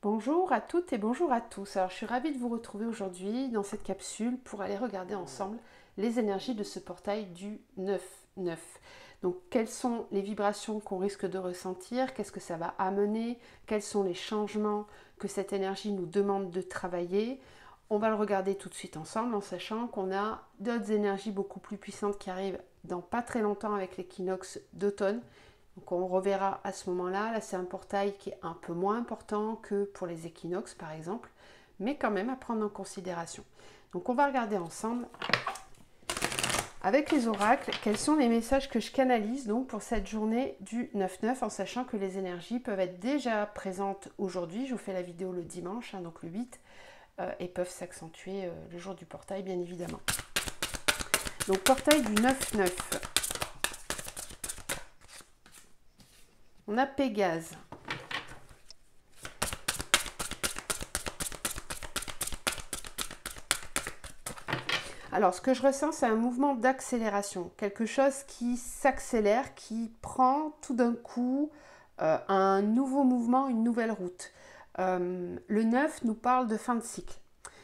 Bonjour à toutes et bonjour à tous. Alors, je suis ravie de vous retrouver aujourd'hui dans cette capsule pour aller regarder ensemble les énergies de ce portail du 9-9. Donc, quelles sont les vibrations qu'on risque de ressentir? Qu'est-ce que ça va amener? Quels sont les changements que cette énergie nous demande de travailler? On va le regarder tout de suite ensemble en sachant qu'on a d'autres énergies beaucoup plus puissantes qui arrivent dans pas très longtemps avec l'équinoxe d'automne. Donc on reverra à ce moment-là. Là, c'est un portail qui est un peu moins important que pour les équinoxes, par exemple, mais quand même à prendre en considération. Donc on va regarder ensemble avec les oracles quels sont les messages que je canalise donc pour cette journée du 9-9, en sachant que les énergies peuvent être déjà présentes aujourd'hui. Je vous fais la vidéo le dimanche, donc le 8, et peuvent s'accentuer le jour du portail, bien évidemment. Donc portail du 9-9. On a Pégase. Alors, ce que je ressens, c'est un mouvement d'accélération. Quelque chose qui s'accélère, qui prend tout d'un coup un nouveau mouvement, une nouvelle route. Le 9 nous parle de fin de cycle,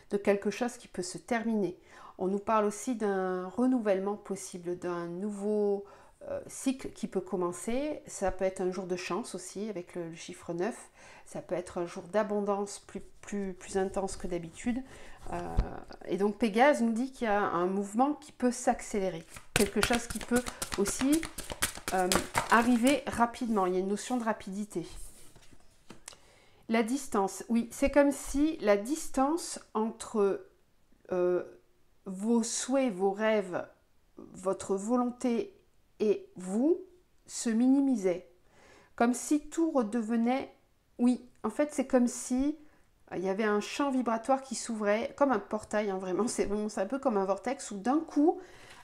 de quelque chose qui peut se terminer. On nous parle aussi d'un renouvellement possible, d'un nouveau cycle qui peut commencer. Ça peut être un jour de chance aussi avec le chiffre 9. Ça peut être un jour d'abondance plus intense que d'habitude. Et donc Pégase nous dit qu'il y a un mouvement qui peut s'accélérer. Quelque chose qui peut aussi arriver rapidement. Il y a une notion de rapidité. La distance, oui, c'est comme si la distance entre vos souhaits, vos rêves, votre volonté et vous se minimisait. Comme si tout redevenait, oui, en fait c'est comme si il y avait un champ vibratoire qui s'ouvrait, comme un portail, vraiment, c'est un peu comme un vortex, où d'un coup,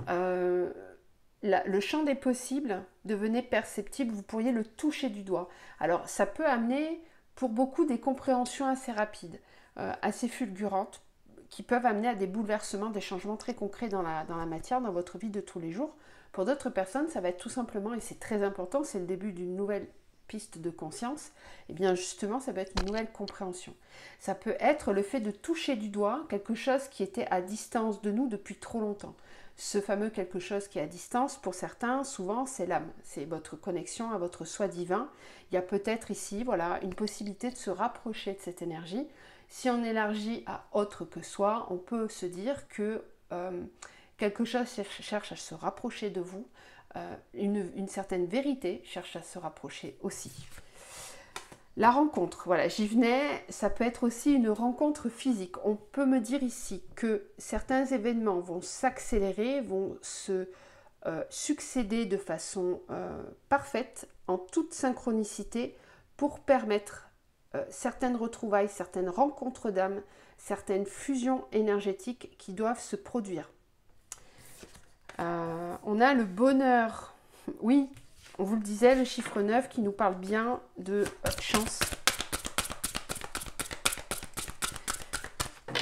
le champ des possibles devenait perceptible, vous pourriez le toucher du doigt. Alors ça peut amener pour beaucoup des compréhensions assez rapides, assez fulgurantes, qui peuvent amener à des bouleversements, des changements très concrets dans la matière, dans votre vie de tous les jours. Pour d'autres personnes, ça va être tout simplement, et c'est très important, c'est le début d'une nouvelle piste de conscience, et bien justement, ça peut être une nouvelle compréhension. Ça peut être le fait de toucher du doigt quelque chose qui était à distance de nous depuis trop longtemps. Ce fameux quelque chose qui est à distance, pour certains, souvent, c'est l'âme. C'est votre connexion à votre soi divin. Il y a peut-être ici, voilà, une possibilité de se rapprocher de cette énergie. Si on élargit à autre que soi, on peut se dire que quelque chose cherche à se rapprocher de vous, une certaine vérité cherche à se rapprocher aussi. La rencontre, voilà, j'y venais, ça peut être aussi une rencontre physique. On peut me dire ici que certains événements vont s'accélérer, vont se succéder de façon parfaite, en toute synchronicité, pour permettre certaines retrouvailles, certaines rencontres d'âme, certaines fusions énergétiques qui doivent se produire. On a le bonheur, oui, on vous le disait, le chiffre 9 qui nous parle bien de chance.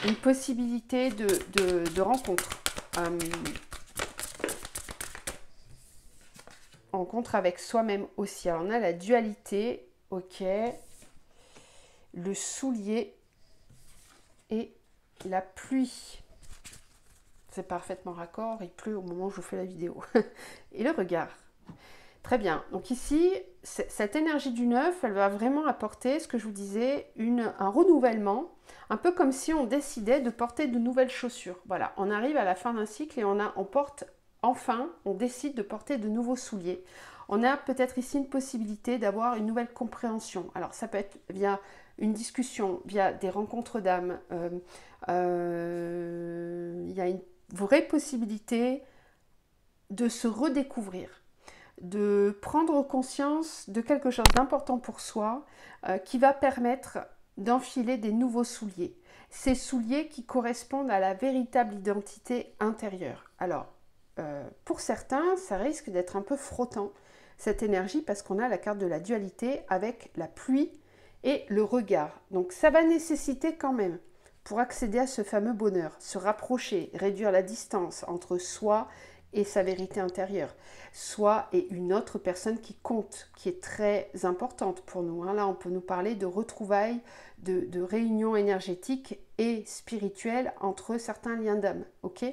Une possibilité de rencontre. Rencontre avec soi-même aussi. Alors on a la dualité, ok, le soulier et la pluie. C'est parfaitement raccord, il pleut au moment où je vous fais la vidéo. Et le regard. Très bien, donc ici, cette énergie du 9, elle va vraiment apporter, ce que je vous disais, un renouvellement, un peu comme si on décidait de porter de nouvelles chaussures. Voilà, on arrive à la fin d'un cycle et on porte, enfin, on décide de porter de nouveaux souliers. On a peut-être ici une possibilité d'avoir une nouvelle compréhension. Alors ça peut être via une discussion, via des rencontres d'âme. Il y a une vraie possibilité de se redécouvrir, de prendre conscience de quelque chose d'important pour soi qui va permettre d'enfiler des nouveaux souliers. Ces souliers qui correspondent à la véritable identité intérieure. Alors, pour certains, ça risque d'être un peu frottant, cette énergie, parce qu'on a la carte de la dualité avec la pluie et le regard. Donc, ça va nécessiter quand même, pour accéder à ce fameux bonheur, se rapprocher, réduire la distance entre soi et sa vérité intérieure, soi et une autre personne qui compte, qui est très importante pour nous. Là, on peut nous parler de retrouvailles, de réunions énergétiques et spirituelles entre certains liens d'âme, ok?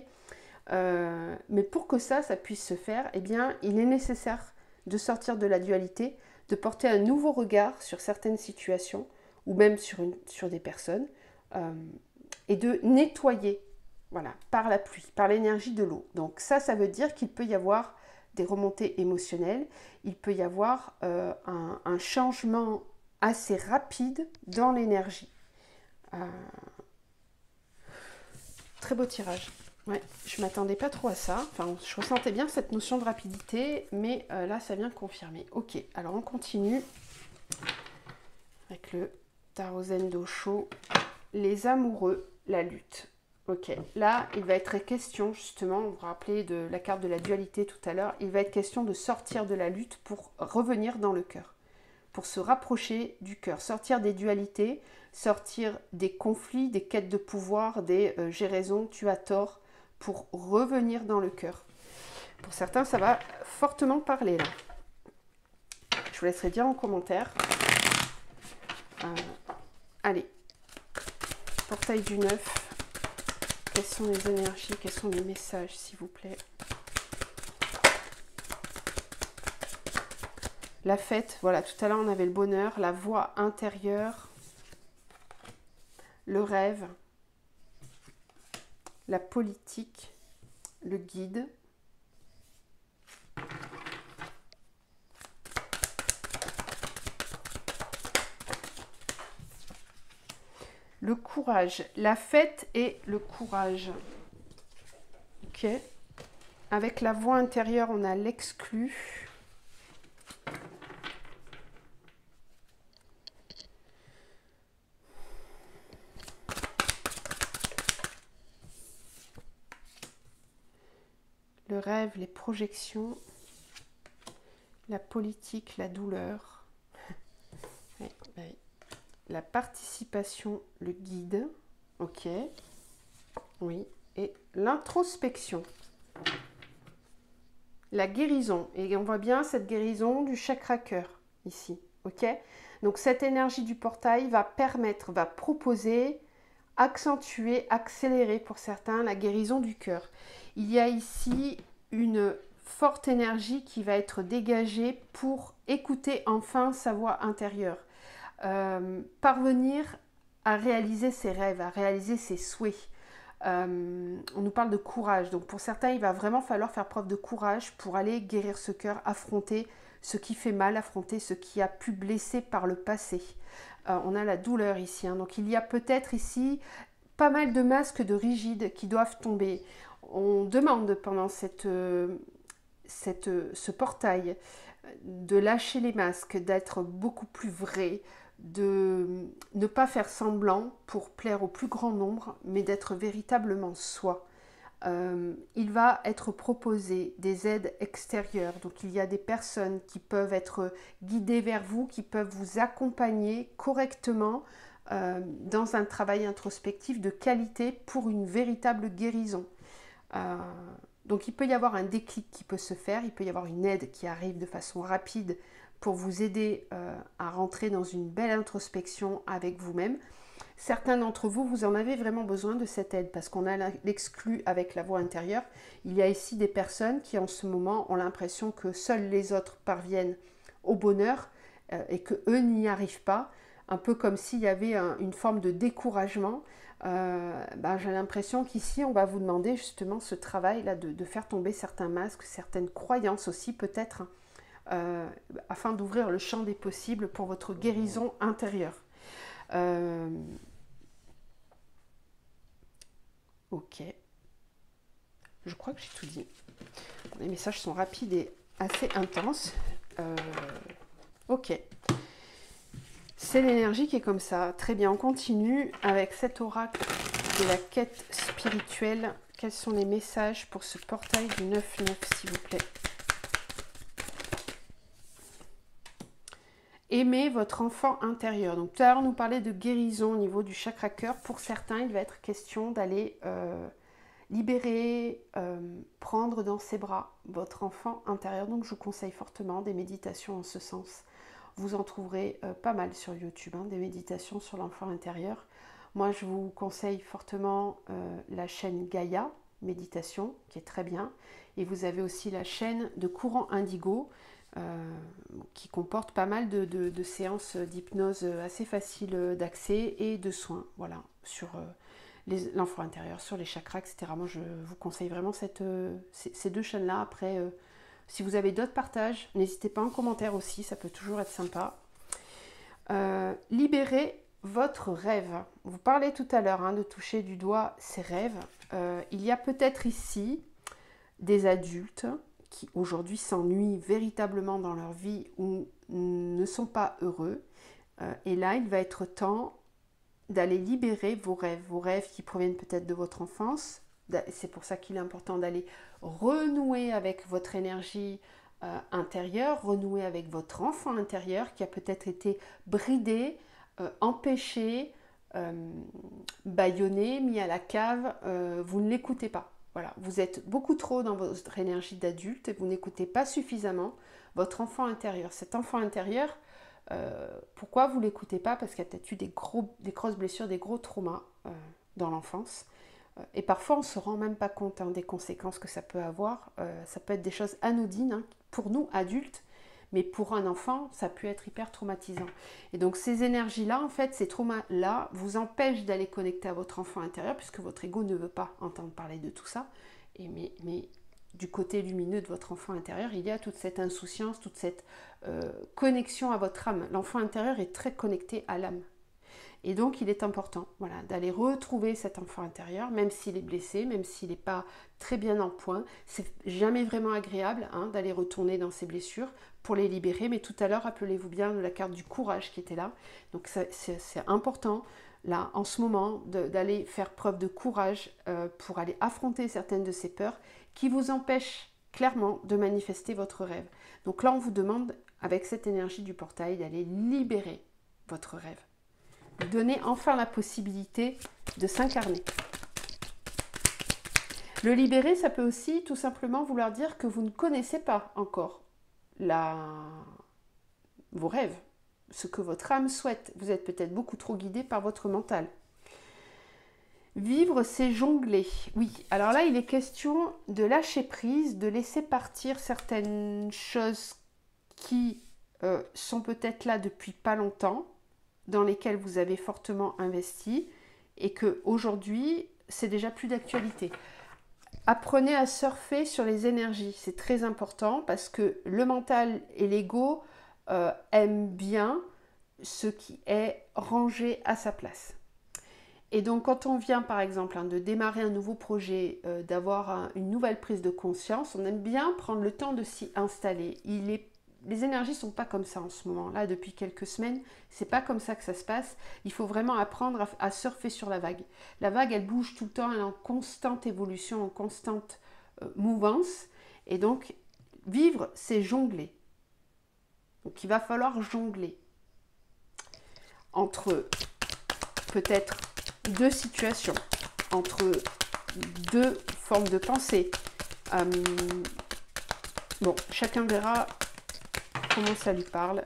Mais pour que ça puisse se faire, eh bien, il est nécessaire de sortir de la dualité, de porter un nouveau regard sur certaines situations, ou même sur des personnes, et de nettoyer, voilà, par la pluie, par l'énergie de l'eau. Donc ça veut dire qu'il peut y avoir des remontées émotionnelles, il peut y avoir un changement assez rapide dans l'énergie. Très beau tirage. Ouais, je ne m'attendais pas trop à ça. Enfin, je ressentais bien cette notion de rapidité, mais là, ça vient confirmer. Ok, alors on continue avec le Tarot Zen Dosho. Les amoureux, la lutte. Ok, là, il va être question, justement, vous vous rappelez de la carte de la dualité tout à l'heure, il va être question de sortir de la lutte pour revenir dans le cœur, pour se rapprocher du cœur, sortir des dualités, sortir des conflits, des quêtes de pouvoir, des j'ai raison, tu as tort, pour revenir dans le cœur. Pour certains, ça va fortement parler là. Je vous laisserai dire en commentaire. Allez, portail du 9. Quelles sont les énergies, quels sont les messages, s'il vous plaît? La fête, voilà, tout à l'heure on avait le bonheur, la voix intérieure, le rêve, la politique, le guide. Le courage, la fête et le courage. Ok. Avec la voix intérieure, on a l'exclu. Le rêve, les projections. La politique, la douleur. Ouais, ouais. La participation, le guide. Ok. Oui. Et l'introspection. La guérison. Et on voit bien cette guérison du chakra cœur ici. Ok. Donc cette énergie du portail va permettre, va proposer, accentuer, accélérer pour certains la guérison du cœur. Il y a ici une forte énergie qui va être dégagée pour écouter enfin sa voix intérieure. Parvenir à réaliser ses rêves, à réaliser ses souhaits. On nous parle de courage, donc pour certains il va vraiment falloir faire preuve de courage pour aller guérir ce cœur, affronter ce qui fait mal, affronter ce qui a pu blesser par le passé. On a la douleur ici, donc il y a peut-être ici pas mal de masques de rigides qui doivent tomber. On demande pendant ce portail de lâcher les masques, d'être beaucoup plus vrai, de ne pas faire semblant pour plaire au plus grand nombre, mais d'être véritablement soi. Il va être proposé des aides extérieures, donc il y a des personnes qui peuvent être guidées vers vous, qui peuvent vous accompagner correctement dans un travail introspectif de qualité pour une véritable guérison. Donc il peut y avoir un déclic qui peut se faire, il peut y avoir une aide qui arrive de façon rapide pour vous aider à rentrer dans une belle introspection avec vous-même. Certains d'entre vous, vous en avez vraiment besoin de cette aide parce qu'on a l'exclu avec la voix intérieure. Il y a ici des personnes qui en ce moment ont l'impression que seuls les autres parviennent au bonheur et qu'eux n'y arrivent pas, un peu comme s'il y avait une forme de découragement. J'ai l'impression qu'ici on va vous demander justement ce travail là de faire tomber certains masques, certaines croyances aussi peut-être, afin d'ouvrir le champ des possibles pour votre guérison intérieure. Ok, je crois que j'ai tout dit. Les messages sont rapides et assez intenses. Ok, c'est l'énergie qui est comme ça. Très bien, on continue avec cet oracle de la quête spirituelle. Quels sont les messages pour ce portail du 9-9, s'il vous plaît? Aimez votre enfant intérieur. Donc tout à l'heure, on nous parlait de guérison au niveau du chakra cœur. Pour certains, il va être question d'aller libérer, prendre dans ses bras votre enfant intérieur. Donc je vous conseille fortement des méditations en ce sens. Vous en trouverez pas mal sur YouTube, hein, des méditations sur l'enfant intérieur. Moi je vous conseille fortement la chaîne Gaïa Méditation, qui est très bien. Et vous avez aussi la chaîne de Courant Indigo, qui comporte pas mal de séances d'hypnose assez faciles d'accès et de soins, voilà, sur l'enfant intérieur, sur les chakras, etc. Moi, je vous conseille vraiment ces deux chaînes-là. Après, si vous avez d'autres partages, n'hésitez pas en commentaire aussi, ça peut toujours être sympa. Libérez votre rêve. Vous parlez tout à l'heure de toucher du doigt ses rêves. Il y a peut-être ici des adultes qui aujourd'hui s'ennuient véritablement dans leur vie ou ne sont pas heureux. Et là, il va être temps d'aller libérer vos rêves qui proviennent peut-être de votre enfance. C'est pour ça qu'il est important d'aller renouer avec votre énergie intérieure, renouer avec votre enfant intérieur qui a peut-être été bridé, empêché, bâillonné, mis à la cave. Vous ne l'écoutez pas. Voilà, vous êtes beaucoup trop dans votre énergie d'adulte et vous n'écoutez pas suffisamment votre enfant intérieur. Cet enfant intérieur, pourquoi vous ne l'écoutez pas? Parce qu'il y a peut-être eu des grosses blessures, des gros traumas dans l'enfance. Et parfois, on ne se rend même pas compte des conséquences que ça peut avoir. Ça peut être des choses anodines pour nous, adultes, mais pour un enfant, ça peut être hyper traumatisant. Et donc, ces énergies-là, en fait, ces traumas-là, vous empêchent d'aller connecter à votre enfant intérieur, puisque votre ego ne veut pas entendre parler de tout ça. Mais du côté lumineux de votre enfant intérieur, il y a toute cette insouciance, toute cette connexion à votre âme. L'enfant intérieur est très connecté à l'âme. Et donc, il est important d'aller retrouver cet enfant intérieur, même s'il est blessé, même s'il n'est pas très bien en point. C'est jamais vraiment agréable d'aller retourner dans ses blessures pour les libérer. Mais tout à l'heure, rappelez-vous bien de la carte du courage qui était là. Donc, c'est important, là, en ce moment, d'aller faire preuve de courage pour aller affronter certaines de ces peurs qui vous empêchent clairement de manifester votre rêve. Donc là, on vous demande, avec cette énergie du portail, d'aller libérer votre rêve. Donner enfin la possibilité de s'incarner. Le libérer, ça peut aussi tout simplement vouloir dire que vous ne connaissez pas encore vos rêves, ce que votre âme souhaite. Vous êtes peut-être beaucoup trop guidé par votre mental. Vivre, c'est jongler. Oui, alors là, il est question de lâcher prise, de laisser partir certaines choses qui sont peut-être là depuis pas longtemps, dans lesquels vous avez fortement investi et que aujourd'hui c'est déjà plus d'actualité. Apprenez à surfer sur les énergies, c'est très important parce que le mental et l'ego aiment bien ce qui est rangé à sa place. Et donc quand on vient par exemple de démarrer un nouveau projet, d'avoir une nouvelle prise de conscience, on aime bien prendre le temps de s'y installer. Les énergies ne sont pas comme ça en ce moment. Là, depuis quelques semaines, c'est pas comme ça que ça se passe. Il faut vraiment apprendre à surfer sur la vague. La vague, elle bouge tout le temps, elle est en constante évolution, en constante mouvance. Et donc, vivre, c'est jongler. Donc, il va falloir jongler entre peut-être deux situations, entre deux formes de pensée. Bon, chacun verra comment ça lui parle.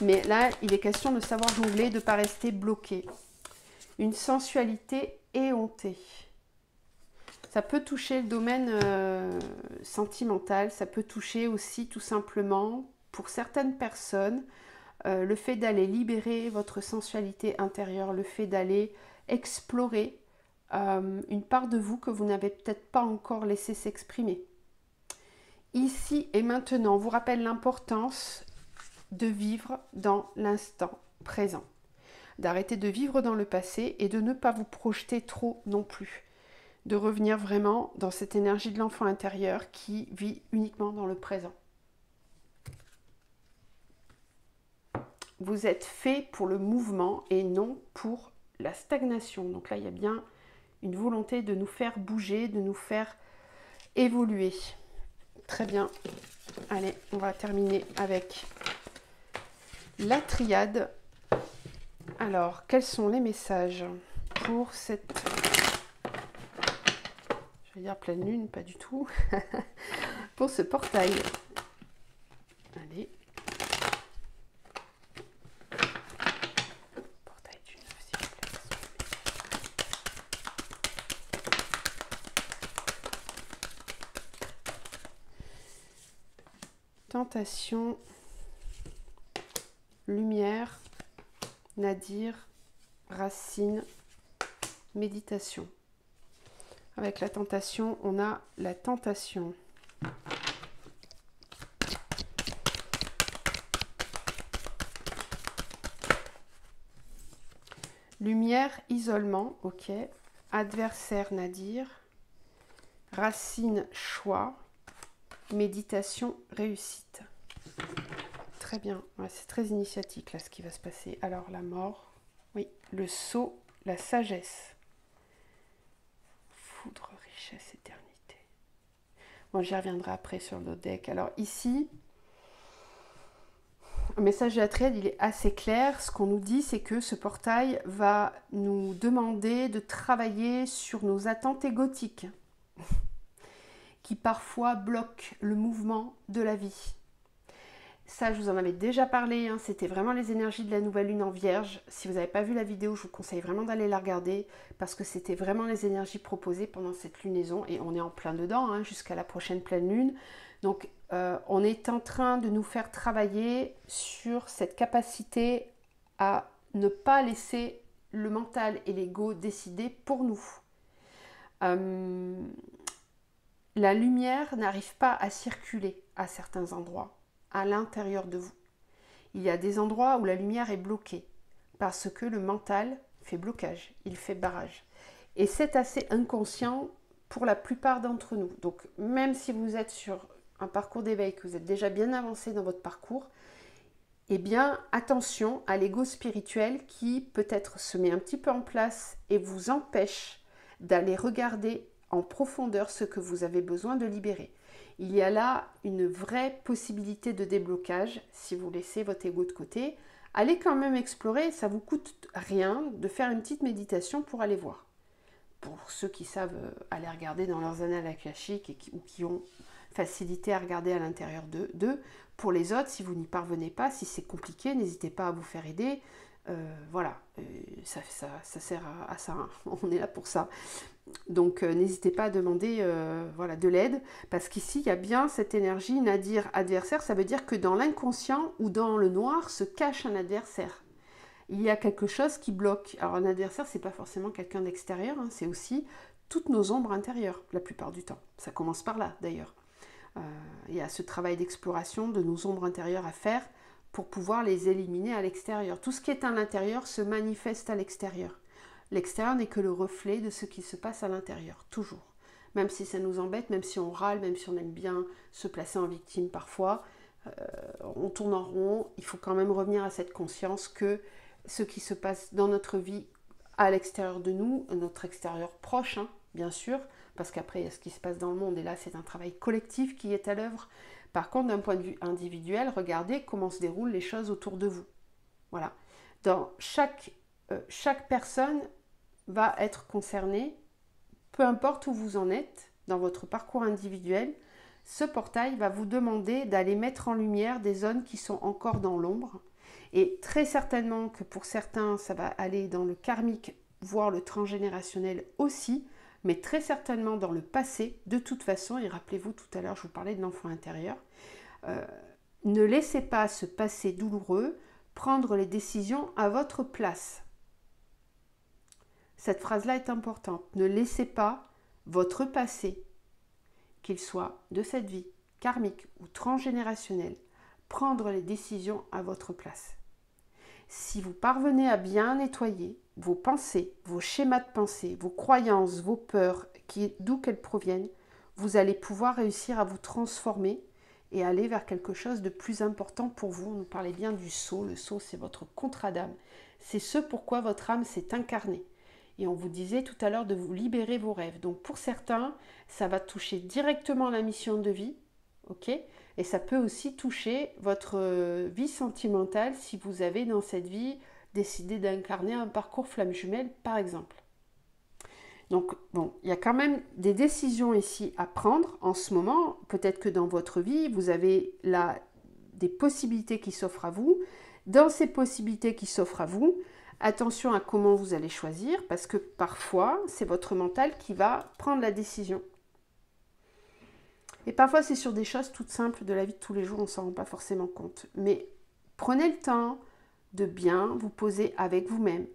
Mais là, il est question de savoir jongler, de ne pas rester bloqué. Une sensualité éhontée. Ça peut toucher le domaine sentimental, ça peut toucher aussi tout simplement, pour certaines personnes, le fait d'aller libérer votre sensualité intérieure, le fait d'aller explorer une part de vous que vous n'avez peut-être pas encore laissé s'exprimer. Ici et maintenant, on vous rappelle l'importance de vivre dans l'instant présent, d'arrêter de vivre dans le passé et de ne pas vous projeter trop non plus, de revenir vraiment dans cette énergie de l'enfant intérieur qui vit uniquement dans le présent. Vous êtes fait pour le mouvement et non pour la stagnation. Donc là, il y a bien une volonté de nous faire bouger, de nous faire évoluer. Très bien. Allez, on va terminer avec la triade. Alors, quels sont les messages pour cette, je vais dire pleine lune, pas du tout, pour ce portail. Allez. Portail du 9, s'il vous plaît. Tentation, lumière, nadir, racine, méditation. Avec la tentation, on a la tentation. Lumière, isolement, ok. Adversaire, nadir. Racine, choix. Méditation, réussite. Très bien, ouais, c'est très initiatique là ce qui va se passer. Alors la mort, oui, le sceau, la sagesse. Foudre, richesse, éternité. Bon, j'y reviendrai après sur le deck. Alors ici, le message de la triade, il est assez clair. Ce qu'on nous dit, c'est que ce portail va nous demander de travailler sur nos attentes égotiques qui parfois bloquent le mouvement de la vie. Ça, je vous en avais déjà parlé, hein, c'était vraiment les énergies de la nouvelle lune en Vierge. Si vous n'avez pas vu la vidéo, je vous conseille vraiment d'aller la regarder parce que c'était vraiment les énergies proposées pendant cette lunaison et on est en plein dedans hein, jusqu'à la prochaine pleine lune. Donc, on est en train de nous faire travailler sur cette capacité à ne pas laisser le mental et l'ego décider pour nous. La lumière n'arrive pas à circuler à certains endroits, à l'intérieur de vous. Il y a des endroits où la lumière est bloquée, parce que le mental fait blocage, il fait barrage. Et c'est assez inconscient pour la plupart d'entre nous. Donc même si vous êtes sur un parcours d'éveil, que vous êtes déjà bien avancé dans votre parcours, eh bien attention à l'ego spirituel qui peut-être se met un petit peu en place et vous empêche d'aller regarder en profondeur ce que vous avez besoin de libérer. Il y a là une vraie possibilité de déblocage si vous laissez votre ego de côté. Allez quand même explorer, ça ne vous coûte rien de faire une petite méditation pour aller voir. Pour ceux qui savent aller regarder dans leurs annales akashiques ou qui ont facilité à regarder à l'intérieur d'eux. Pour les autres, si vous n'y parvenez pas, si c'est compliqué, n'hésitez pas à vous faire aider. Voilà, ça sert à ça, hein. On est là pour ça. Donc n'hésitez pas à demander voilà, de l'aide, parce qu'ici il y a bien cette énergie nadir adversaire, ça veut dire que dans l'inconscient ou dans le noir se cache un adversaire. Il y a quelque chose qui bloque. Alors un adversaire, c'est pas forcément quelqu'un d'extérieur, hein, c'est aussi toutes nos ombres intérieures, la plupart du temps. Ça commence par là d'ailleurs. Il y a ce travail d'exploration de nos ombres intérieures à faire pour pouvoir les éliminer à l'extérieur. Tout ce qui est à l'intérieur se manifeste à l'extérieur. L'extérieur n'est que le reflet de ce qui se passe à l'intérieur, toujours. Même si ça nous embête, même si on râle, même si on aime bien se placer en victime parfois, on tourne en rond, il faut quand même revenir à cette conscience que ce qui se passe dans notre vie à l'extérieur de nous, notre extérieur proche, hein, bien sûr, parce qu'après il y a ce qui se passe dans le monde, et là c'est un travail collectif qui est à l'œuvre. Par contre, d'un point de vue individuel, regardez comment se déroulent les choses autour de vous. Voilà. Dans chaque personne va être concernée, peu importe où vous en êtes dans votre parcours individuel, ce portail va vous demander d'aller mettre en lumière des zones qui sont encore dans l'ombre. Et très certainement que pour certains, ça va aller dans le karmique, voire le transgénérationnel aussi, mais très certainement dans le passé, de toute façon, et rappelez-vous tout à l'heure, je vous parlais de l'enfant intérieur, ne laissez pas ce passé douloureux prendre les décisions à votre place. Cette phrase-là est importante. Ne laissez pas votre passé, qu'il soit de cette vie, karmique ou transgénérationnel, prendre les décisions à votre place. Si vous parvenez à bien nettoyer vos pensées, vos schémas de pensée, vos croyances, vos peurs, d'où qu'elles proviennent, vous allez pouvoir réussir à vous transformer et aller vers quelque chose de plus important pour vous. On nous parlait bien du sceau. Le sceau, c'est votre contrat d'âme. C'est ce pourquoi votre âme s'est incarnée. Et on vous disait tout à l'heure de vous libérer vos rêves. Donc pour certains, ça va toucher directement la mission de vie, ok ? Et ça peut aussi toucher votre vie sentimentale si vous avez dans cette vie décidé d'incarner un parcours flamme jumelle, par exemple. Donc, bon, il y a quand même des décisions ici à prendre en ce moment. Peut-être que dans votre vie, vous avez là des possibilités qui s'offrent à vous. Dans ces possibilités qui s'offrent à vous, attention à comment vous allez choisir, parce que parfois, c'est votre mental qui va prendre la décision. Et parfois, c'est sur des choses toutes simples de la vie de tous les jours, on ne s'en rend pas forcément compte. Mais prenez le temps de bien vous poser avec vous-même.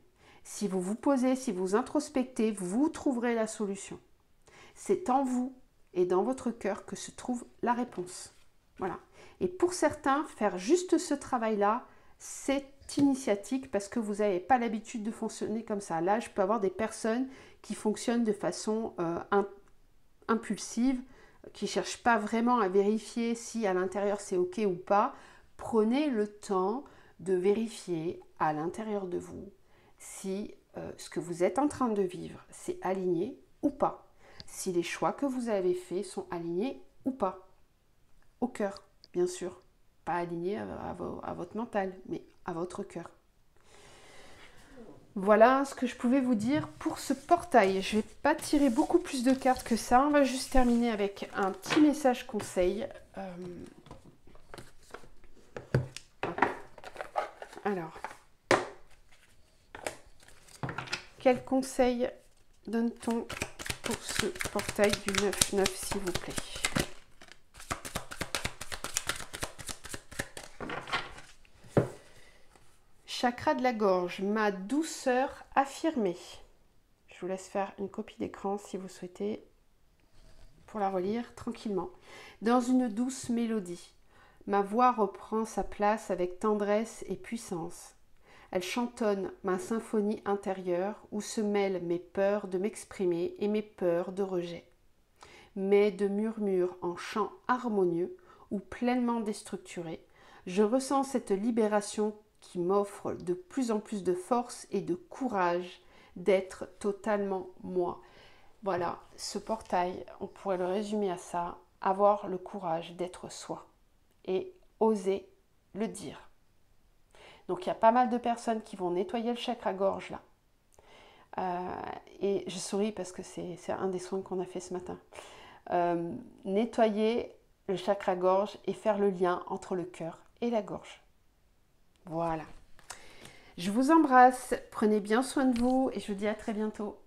Si vous vous posez, si vous introspectez, vous trouverez la solution. C'est en vous et dans votre cœur que se trouve la réponse. Voilà. Et pour certains, faire juste ce travail-là, c'est initiatique parce que vous n'avez pas l'habitude de fonctionner comme ça. Là, je peux avoir des personnes qui fonctionnent de façon impulsive, qui ne cherchent pas vraiment à vérifier si à l'intérieur c'est OK ou pas. Prenez le temps de vérifier à l'intérieur de vous si ce que vous êtes en train de vivre, c'est aligné ou pas. Si les choix que vous avez faits sont alignés ou pas. Au cœur, bien sûr. Pas alignés à votre mental, mais à votre cœur. Voilà ce que je pouvais vous dire pour ce portail. Je ne vais pas tirer beaucoup plus de cartes que ça. On va juste terminer avec un petit message conseil. Alors, quel conseil donne-t-on pour ce portail du 9-9, s'il vous plaît? Chakra de la gorge, ma douceur affirmée. Je vous laisse faire une copie d'écran si vous souhaitez pour la relire tranquillement. Dans une douce mélodie, ma voix reprend sa place avec tendresse et puissance. Elle chantonne ma symphonie intérieure où se mêlent mes peurs de m'exprimer et mes peurs de rejet. Mais de murmures en chant harmonieux ou pleinement déstructuré, je ressens cette libération qui m'offre de plus en plus de force et de courage d'être totalement moi. Voilà, ce portail, on pourrait le résumer à ça, avoir le courage d'être soi et oser le dire. Donc il y a pas mal de personnes qui vont nettoyer le chakra-gorge là. Et je souris parce que c'est un des soins qu'on a fait ce matin. Nettoyer le chakra-gorge et faire le lien entre le cœur et la gorge. Voilà. Je vous embrasse, prenez bien soin de vous et je vous dis à très bientôt.